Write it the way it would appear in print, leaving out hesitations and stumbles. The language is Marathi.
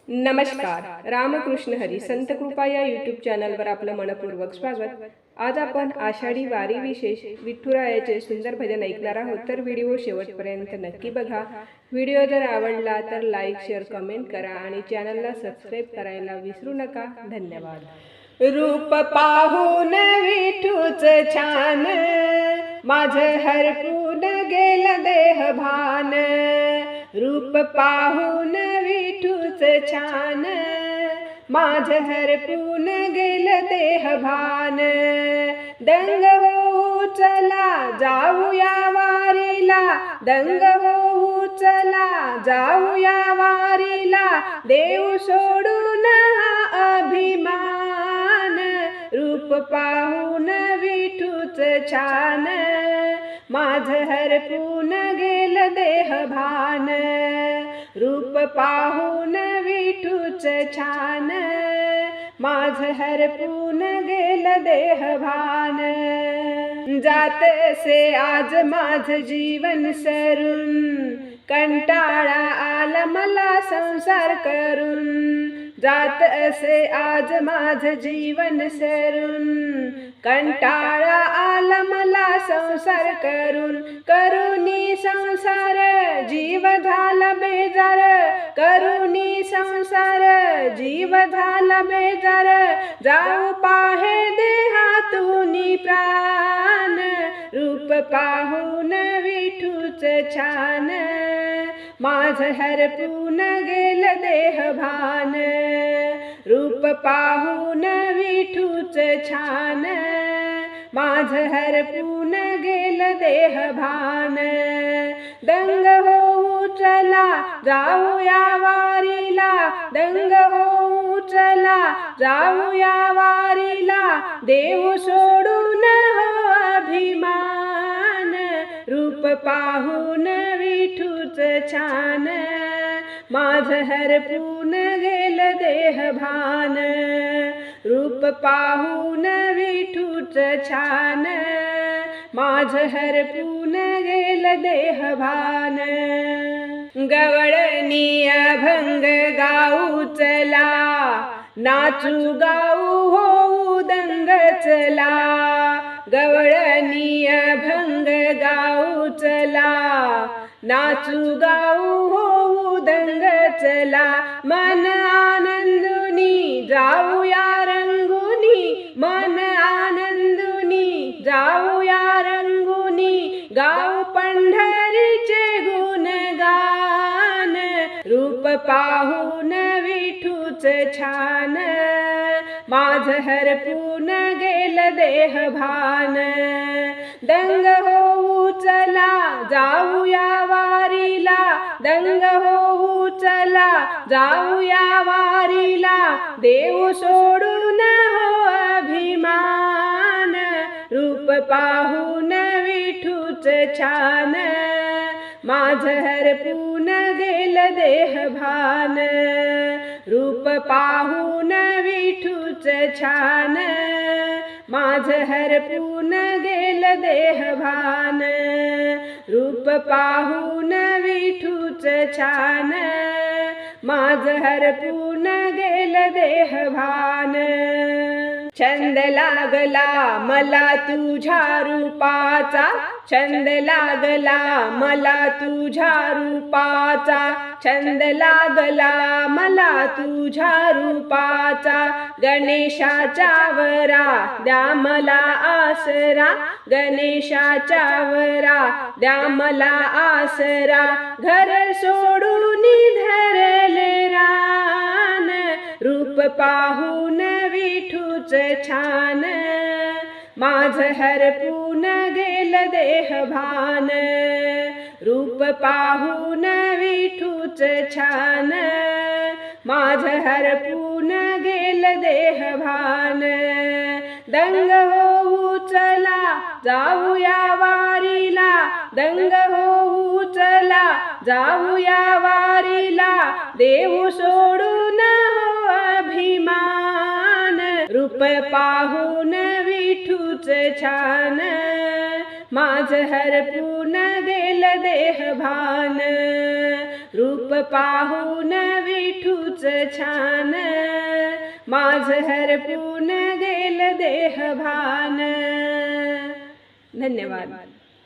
नमस्कार. रामकृष्ण हरी संत कृपा या यूट्यूब चॅनलवर आपलं मनपूर्वक स्वागत. आज आपण आषाढी वारी विशेष विठुरायाचे सुंदर भजन ऐकणार आहोत, तर व्हिडिओ शेवटपर्यंत नक्की बघा. व्हिडिओ जर आवडला तर लाईक, शेअर, कमेंट करा आणि चॅनलला सबस्क्राईब करायला विसरू नका. धन्यवाद. रूप पाहून विठूच छान, माझं हरपून गेलं देह भान. रूप पाहून विठूच छान, माझं हरपून गेलं देह भान. दंग होऊ चला जाऊया वारीला, दंग होऊ चला जाऊया वारीला. देव सोडून हा अभिमान, रूप पाहून विठूच छान, माझं हरपून गेलं देह भान. रूप पाहून विठूच छान, माझं हरपून गेलं देह भान. जात असे आज माझं जीवन सरून, कंटाळा आला मला संसार करून. जात असे आज माझं जीवन सरून, कंटाळा आला मला संसार करून. करुणी संसार जीव झाला बेजार, करुणी संसार जीव झाला बेजार. जाऊ पाहे देहातून प्राण, रूप पाहून विठूच छान, माझं हरपून गेलं देह भान. रूप पाहून विठूच छान, माझं हरपून गेलं देह भान. दंग होऊ चला जाऊया वारीला, दंग होऊ चला जाऊया वारीला. देव सोडून हो अभिमान, रूप पाहून विठूच छान, माझं हरपून गेलं देह भान. रूप पाहून विठूच छान, माझं हरपून गेलं देह भान. गवळणी अभंग गाऊ चला, नाचू गाऊ होऊ दंग चला. गवळणी अभंग गाऊ चला, नाचू गाऊ होऊ दंग चला. मन आनंदुनी जाऊया रंगुनी, मन आनंदुनी जाऊया रंगुनी. गाऊ पंढरीचे गुणगान, रूप पाहून विठूच छान, माझं हरपून गेलं देह भान. दंग होऊ चला जाऊया वारीला, दंग होऊ चला जाऊया वारीला. देव सोडून हो अभिमान, रूप पाहून विठूच छान, माझं हरपून गेलं देह भान. रूप पाहून विठूच छान, माझं हरपून गेलं देह भान. रूप पाहून विठूच छान, माझं हरपून गेलं देह भान. छंद लागला मला तुझ्या रूपाचा, छंद लागला मला तुझ्या रूपाचा. छंद लागला मला तुझ्या रूपाचा. गणेशाच्या वरा द्या मला आसरा, गणेशाच्या वरा द्या मला आसरा. घर सोडून धरले रान, रूप पाहून विठूच छान, माझं हरपून गेलं देह भान. रूप पाहून विठूच छान, माझं हरपून गेलं देह भान. दंग होऊ चला जाऊया वारीला, दंग होऊ चला जाऊया वारीला. देव सोडून हो अभिमान, रूप पाहून विठूच छान, माझं हरपून गेलं देह भान. रूप पाहून विठूच छान माझ हरपून गेल देह भान. धन्यवाद.